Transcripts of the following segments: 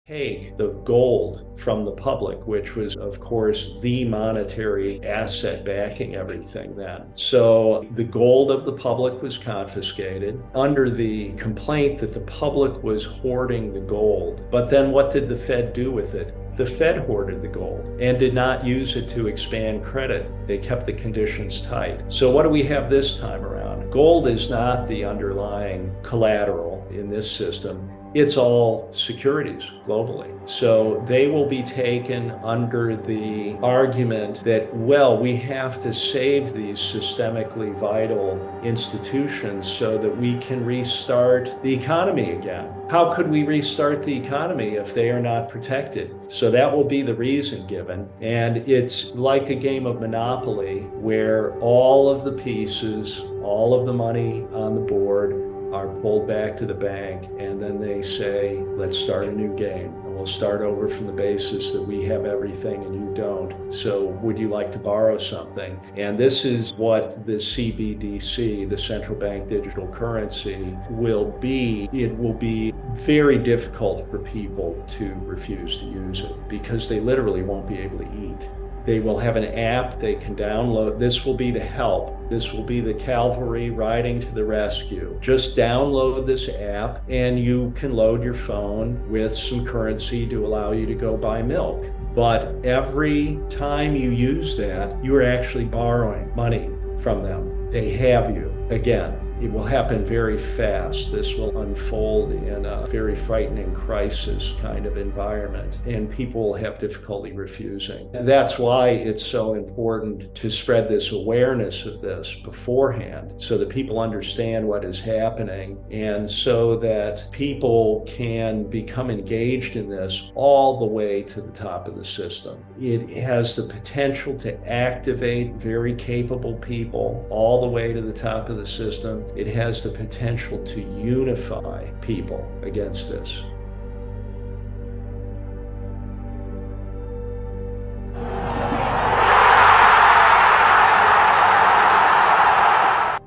take the gold from the public, which was, of course, the monetary asset backing everything then. So the gold of the public was confiscated under the complaint that the public was hoarding the gold. But then what did the Fed do with it? The Fed hoarded the gold and did not use it to expand credit. They kept the conditions tight. So what do we have this time around? Gold is not the underlying collateral in this system. It's all securities globally. So they will be taken under the argument that, well, we have to save these systemically vital institutions so that we can restart the economy again. How could we restart the economy if they are not protected? So that will be the reason given. And it's like a game of Monopoly where all of the pieces, all of the money on the board are pulled back to the bank, and then they say, let's start a new game. And we'll start over from the basis that we have everything and you don't. So would you like to borrow something? And this is what the CBDC, the central bank digital currency, will be. It will be very difficult for people to refuse to use it because they literally won't be able to eat. They will have an app they can download. This will be the help. This will be the cavalry riding to the rescue. Just download this app and you can load your phone with some currency to allow you to go buy milk. But every time you use that, you are actually borrowing money from them. They have you. Again, it will happen very fast. This will unfold in a very frightening crisis kind of environment, and people will have difficulty refusing. And that's why it's so important to spread this awareness of this beforehand so that people understand what is happening and so that people can become engaged in this all the way to the top of the system. It has the potential to activate very capable people all the way to the top of the system. It has the potential to unify people against this.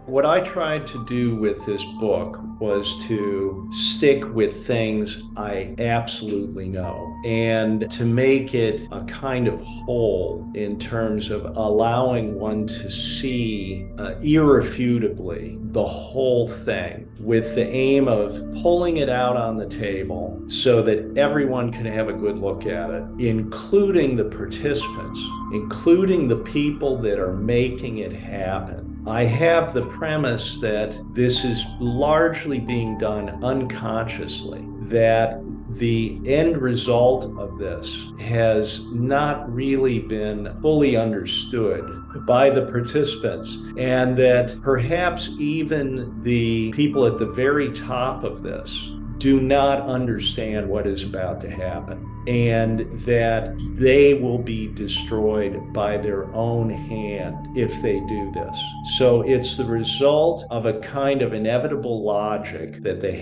What I tried to do with this book was to stick with things I absolutely know and to make it a kind of whole in terms of allowing one to see irrefutably the whole thing with the aim of pulling it out on the table so that everyone can have a good look at it, including the participants, including the people that are making it happen. I have the premise that this is largely being done unconsciously, that the end result of this has not really been fully understood by the participants, and that perhaps even the people at the very top of this do not understand what is about to happen, and that they will be destroyed by their own hand if they do this. So it's the result of a kind of inevitable logic that they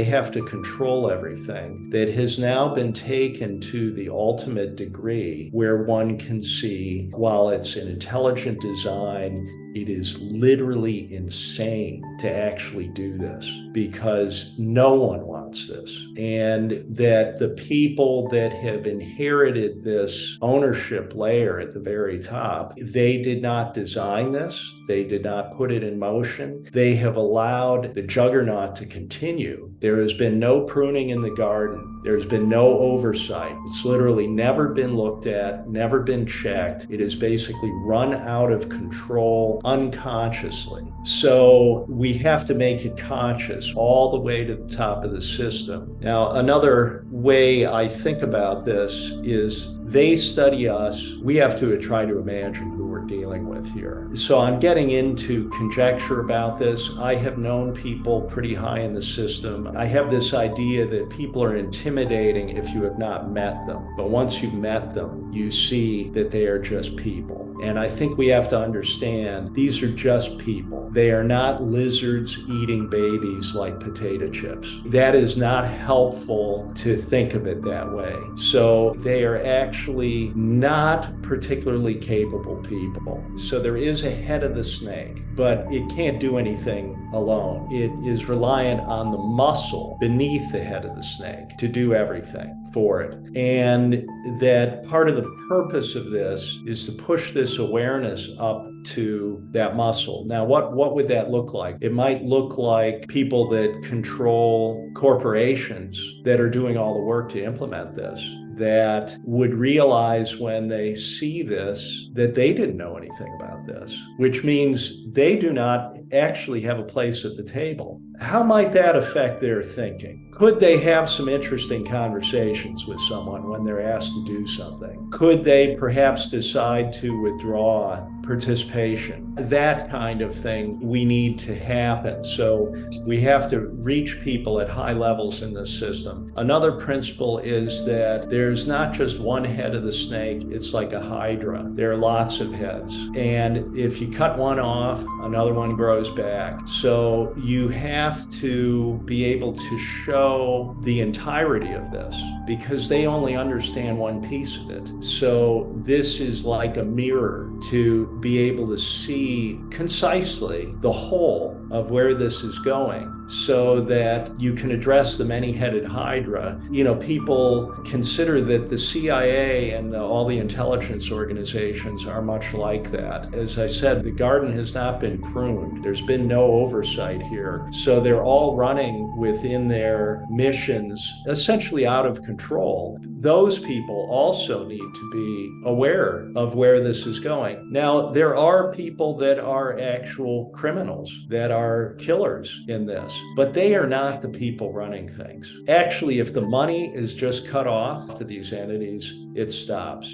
have to control everything, that has now been taken to the ultimate degree where one can see, while it's an intelligent design, it is literally insane to actually do this because no one wants this. And that the people that have inherited this ownership layer at the very top, they did not design this. They did not put it in motion. They have allowed the juggernaut to continue. There has been no pruning in the garden. There's been no oversight. It's literally never been looked at, never been checked. It has basically run out of control unconsciously. So we have to make it conscious all the way to the top of the system. Now, another way I think about this is they study us. We have to try to imagine who we're dealing with here. So I'm getting into conjecture about this. I have known people pretty high in the system. I have this idea that people are intimidating if you have not met them. But once you've met them, you see that they are just people. And I think we have to understand these are just people. They are not lizards eating babies like potato chips. That is not helpful to think of it that way. So they are actually not particularly capable people. So there is a head of the snake, but it can't do anything alone. It is reliant on the muscle beneath the head of the snake to do everything for it. And that part of the purpose of this is to push this awareness up to that muscle. Now, what would that look like? It might look like people that control corporations that are doing all the work to implement this, that would realize when they see this that they didn't know anything about this, which means they do not actually have a place at the table. How might that affect their thinking? Could they have some interesting conversations with someone when they're asked to do something? Could they perhaps decide to withdraw participation? That kind of thing we need to happen. So we have to reach people at high levels in this system. Another principle is that there's not just one head of the snake, it's like a hydra. There are lots of heads. And if you cut one off, another one grows back. So you have to be able to show the entirety of this because they only understand one piece of it. So this is like a mirror to be able to see concisely the whole of where this is going so that you can address the many-headed hydra. You know, people consider that the CIA and all the intelligence organizations are much like that. As I said, the garden has not been pruned. There's been no oversight here. So they're all running within their missions, essentially out of control. Those people also need to be aware of where this is going. Now, there are people that are actual criminals, that are killers in this, but they are not the people running things. Actually, if the money is just cut off to these entities, it stops.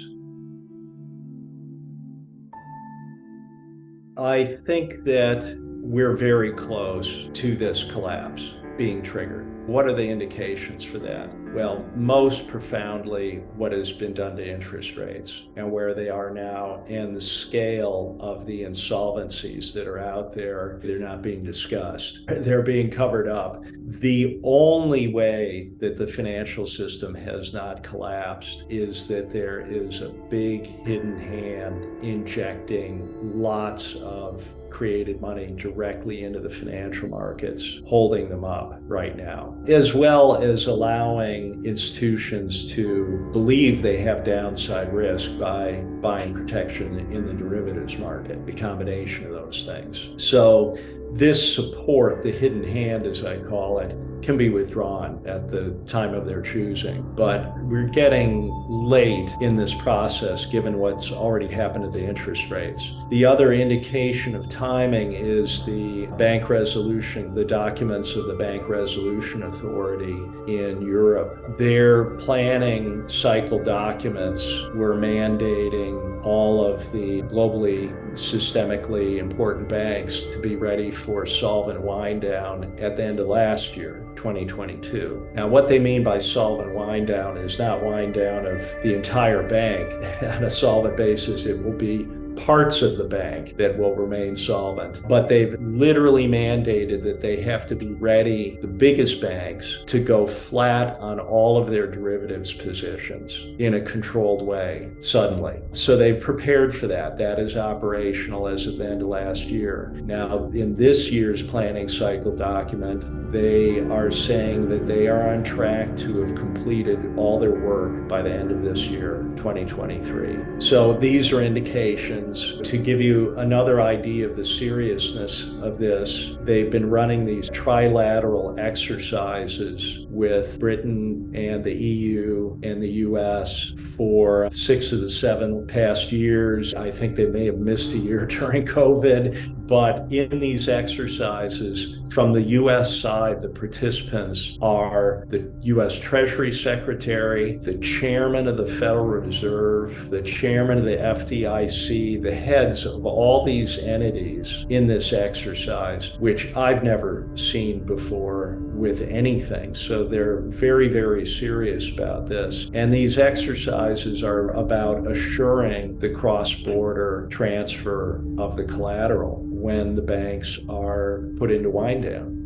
I think that we're very close to this collapse being triggered. What are the indications for that? Well, most profoundly, what has been done to interest rates and where they are now and the scale of the insolvencies that are out there. They're not being discussed. They're being covered up. The only way that the financial system has not collapsed is that there is a big hidden hand injecting lots of created money directly into the financial markets, holding them up right now, as well as allowing institutions to believe they have downside risk by buying protection in the derivatives market, the combination of those things. So this support, the hidden hand, as I call it, can be withdrawn at the time of their choosing. But we're getting late in this process given what's already happened to the interest rates. The other indication of timing is the bank resolution, the documents of the Bank Resolution Authority in Europe. Their planning cycle documents were mandating all of the globally systemically important banks to be ready for solvent wind down at the end of last year, 2022. Now, what they mean by solvent wind down is not wind down of the entire bank on a solvent basis. It will be parts of the bank that will remain solvent. But they've literally mandated that they have to be ready, the biggest banks, to go flat on all of their derivatives positions in a controlled way suddenly. So they've prepared for that. That is operational as of the end of last year. Now, in this year's planning cycle document, they are saying that they are on track to have completed all their work by the end of this year, 2023. So these are indications. To give you another idea of the seriousness of this, they've been running these trilateral exercises with Britain and the EU and the US for 6 of the 7 past years. I think they may have missed a year during COVID, but in these exercises, from the US side, the participants are the US Treasury Secretary, the chairman of the Federal Reserve, the chairman of the FDIC, the heads of all these entities in this exercise, which I've never seen before with anything. So they're very, very serious about this. And these exercises are about assuring the cross-border transfer of the collateral when the banks are put into wind down.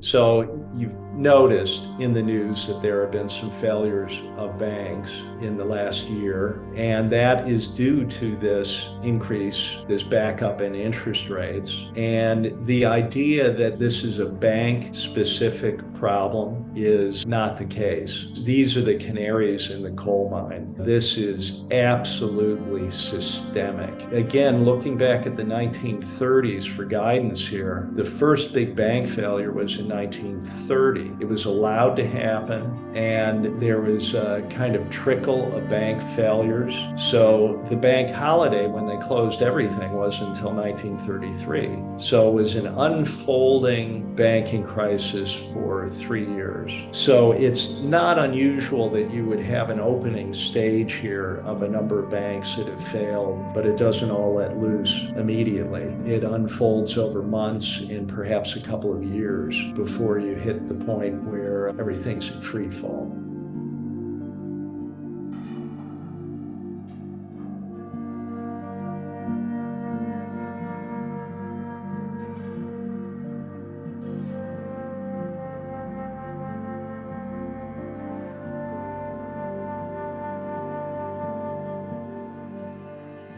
So You've noticed in the news that there have been some failures of banks in the last year, and that is due to this increase, this backup in interest rates. And the idea that this is a bank-specific problem is not the case. These are the canaries in the coal mine. This is absolutely systemic. Again, looking back at the 1930s for guidance here, the first big bank failure was in 1930. It was allowed to happen, and there was a kind of trickle of bank failures. So the bank holiday, when they closed everything, wasn't until 1933. So it was an unfolding banking crisis for 3 years. So it's not unusual that you would have an opening stage here of a number of banks that have failed, but it doesn't all let loose immediately. It unfolds over months and perhaps a couple of years before you hit the point where everything's in free fall.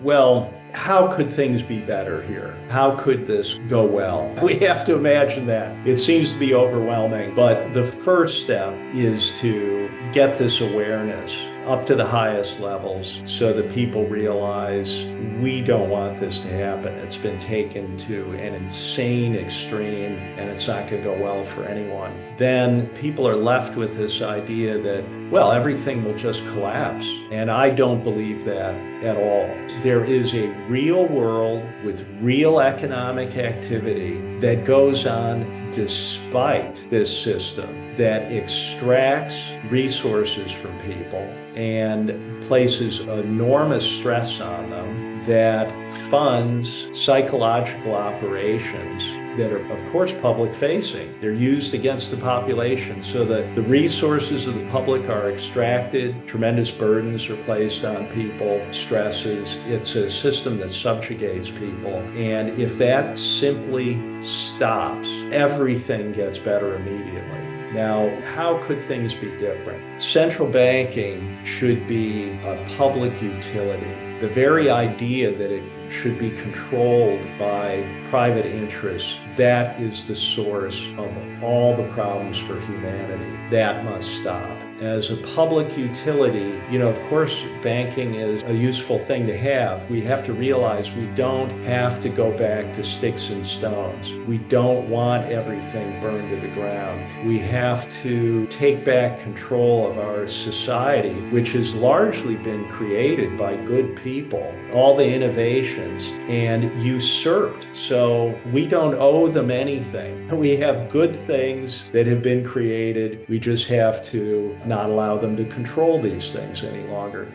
Well, how could things be better here? How could this go well? We have to imagine that. It seems to be overwhelming, but the first step is to get this awareness up to the highest levels so that people realize we don't want this to happen. It's been taken to an insane extreme and it's not going to go well for anyone. Then people are left with this idea that, well, everything will just collapse. And I don't believe that at all. There is a real world with real economic activity that goes on despite this system that extracts resources from people and places enormous stress on them, that funds psychological operations that are, of course, public-facing. They're used against the population so that the resources of the public are extracted, tremendous burdens are placed on people, stresses. It's a system that subjugates people. And if that simply stops, everything gets better immediately. Now, how could things be different? Central banking should be a public utility. The very idea that it should be controlled by private interests, that is the source of all the problems for humanity. That must stop. As a public utility, of course, banking is a useful thing to have. We have to realize we don't have to go back to sticks and stones. We don't want everything burned to the ground. We have to take back control of our society, which has largely been created by good people, all the innovations, and usurped. So we don't owe them anything. We have good things that have been created. We just have to not allow them to control these things any longer.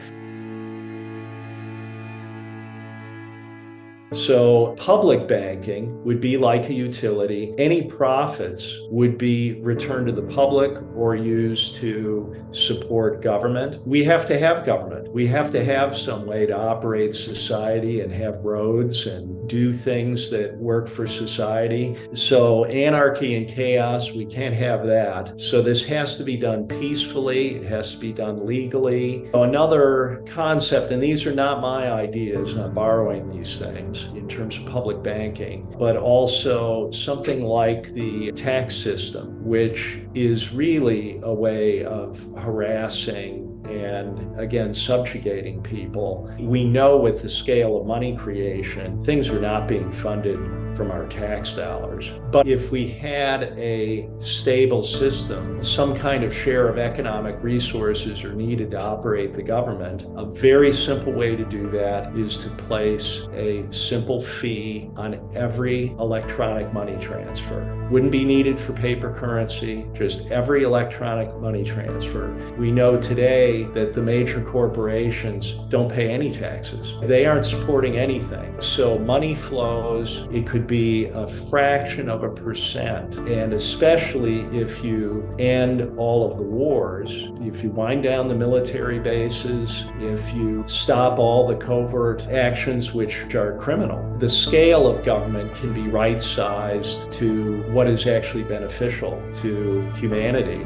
So public banking would be like a utility. Any profits would be returned to the public or used to support government. We have to have government. We have to have some way to operate society and have roads and do things that work for society. So anarchy and chaos, we can't have that. So this has to be done peacefully. It has to be done legally. Another concept, and these are not my ideas, I'm borrowing these things in terms of public banking, but also something like the tax system, which is really a way of harassing and, again, subjugating people. We know with the scale of money creation, things are not being funded from our tax dollars. But if we had a stable system, some kind of share of economic resources are needed to operate the government. A very simple way to do that is to place a simple fee on every electronic money transfer. Wouldn't be needed for paper currency, just every electronic money transfer. We know today that the major corporations don't pay any taxes. They aren't supporting anything. So money flows. It could would be a fraction of a percent. And especially if you end all of the wars, if you wind down the military bases, if you stop all the covert actions which are criminal, the scale of government can be right-sized to what is actually beneficial to humanity.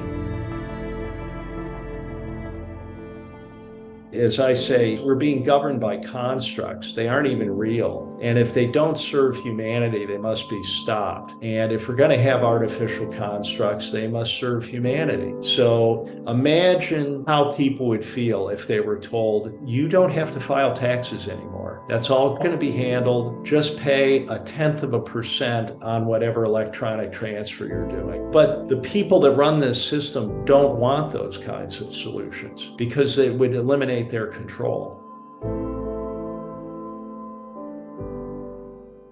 As I say, we're being governed by constructs. They aren't even real. And if they don't serve humanity, they must be stopped. And if we're going to have artificial constructs, they must serve humanity. So imagine how people would feel if they were told, you don't have to file taxes anymore. That's all going to be handled. Just pay 0.1% on whatever electronic transfer you're doing. But the people that run this system don't want those kinds of solutions because they would eliminate their control.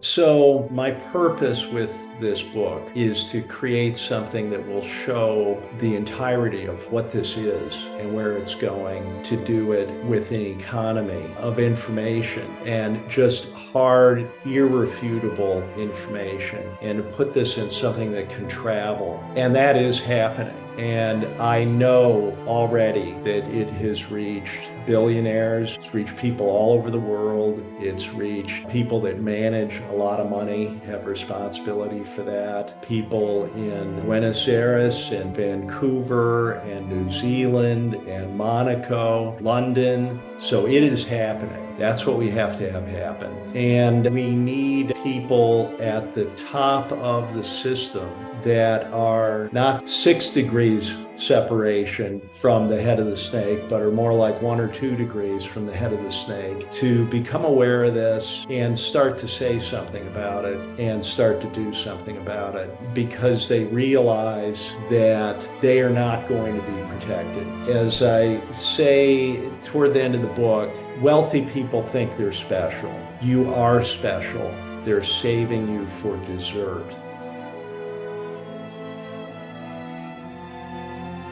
So my purpose with this book is to create something that will show the entirety of what this is and where it's going, to do it with an economy of information and just hard, irrefutable information, and to put this in something that can travel. And that is happening. And I know already that it has reached billionaires, it's reached people all over the world, it's reached people that manage a lot of money, have responsibility for that, people in Buenos Aires and Vancouver and New Zealand and Monaco, London. So it is happening. That's what we have to have happen. And we need people at the top of the system that are not 6 degrees separation from the head of the snake, but are more like 1 or 2 degrees from the head of the snake, to become aware of this and start to say something about it and start to do something about it, because they realize that they are not going to be protected. As I say toward the end of the book, wealthy people think they're special. You are special. They're saving you for dessert.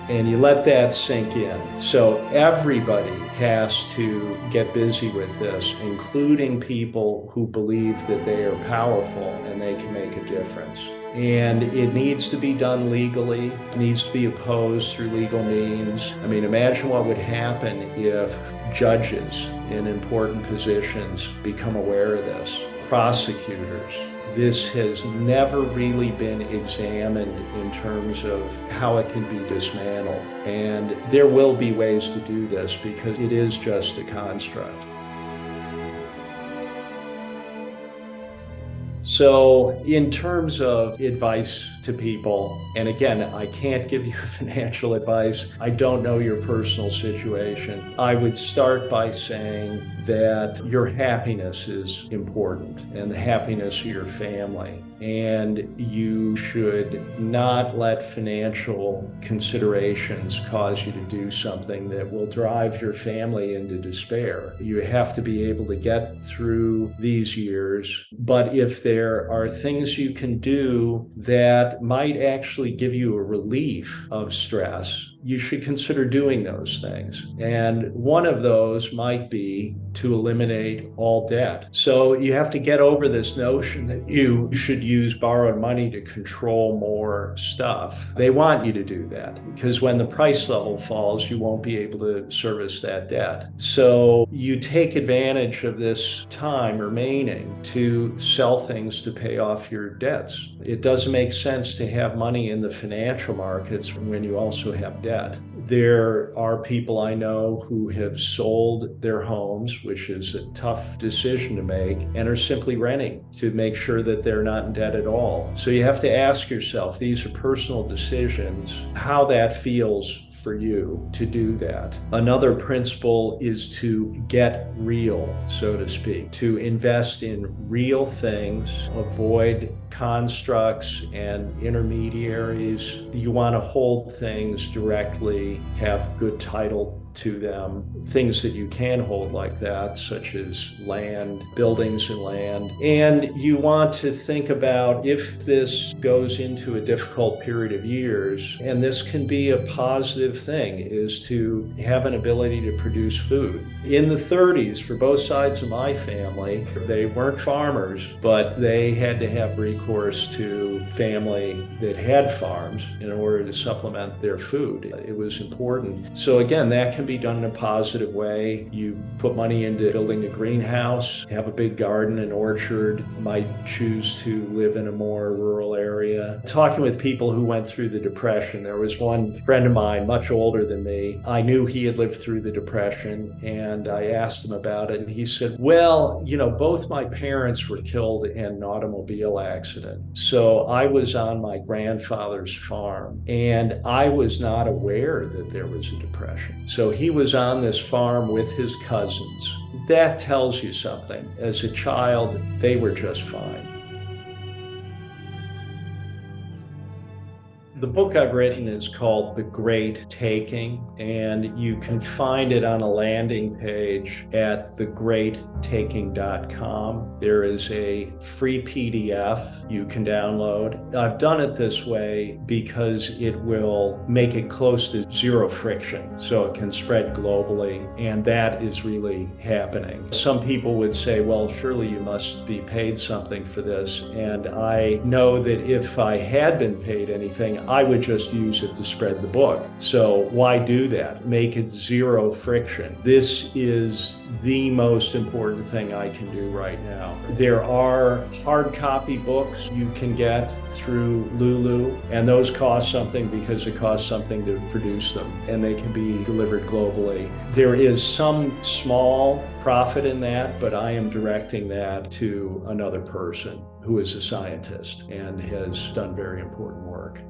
And you let that sink in. So everybody has to get busy with this, including people who believe that they are powerful and they can make a difference. And it needs to be done legally. It needs to be opposed through legal means. I mean, imagine what would happen if judges in important positions become aware of this, prosecutors. This has never really been examined in terms of how it can be dismantled. And there will be ways to do this because it is just a construct. So in terms of advice to people, and again, I can't give you financial advice. I don't know your personal situation. I would start by saying that your happiness is important and the happiness of your family. And you should not let financial considerations cause you to do something that will drive your family into despair. You have to be able to get through these years. But if there are things you can do that might actually give you a relief of stress, you should consider doing those things. And one of those might be to eliminate all debt. So you have to get over this notion that you should use borrowed money to control more stuff. They want you to do that because when the price level falls, you won't be able to service that debt. So you take advantage of this time remaining to sell things to pay off your debts. It doesn't make sense to have money in the financial markets when you also have debt. There are people I know who have sold their homes, which is a tough decision to make, and are simply renting to make sure that they're not in debt at all. So you have to ask yourself, these are personal decisions, how that feels for you to do that. Another principle is to get real, so to speak, to invest in real things, avoid constructs and intermediaries. You want to hold things directly, have good title to them, things that you can hold like that, such as land, buildings and land. And you want to think about if this goes into a difficult period of years, and this can be a positive thing, is to have an ability to produce food. In the 30s, for both sides of my family, they weren't farmers, but they had to have recourse to family that had farms in order to supplement their food. It was important. So again, that can be done in a positive way. You put money into building a greenhouse, have a big garden and orchard, might choose to live in a more rural area. Talking with people who went through the Depression, there was one friend of mine, much older than me. I knew he had lived through the Depression, and I asked him about it, and he said, well, both my parents were killed in an automobile accident. So I was on my grandfather's farm, and I was not aware that there was a depression. So he was on this farm with his cousins. That tells you something. As a child, they were just fine. The book I've written is called The Great Taking, and you can find it on a landing page at thegreattaking.com. There is a free PDF you can download. I've done it this way because it will make it close to zero friction, so it can spread globally, and that is really happening. Some people would say, well, surely you must be paid something for this, and I know that if I had been paid anything, I would just use it to spread the book. So why do that? Make it zero friction. This is the most important thing I can do right now. There are hard copy books you can get through Lulu, and those cost something because it costs something to produce them, and they can be delivered globally. There is some small profit in that, but I am directing that to another person who is a scientist and has done very important work.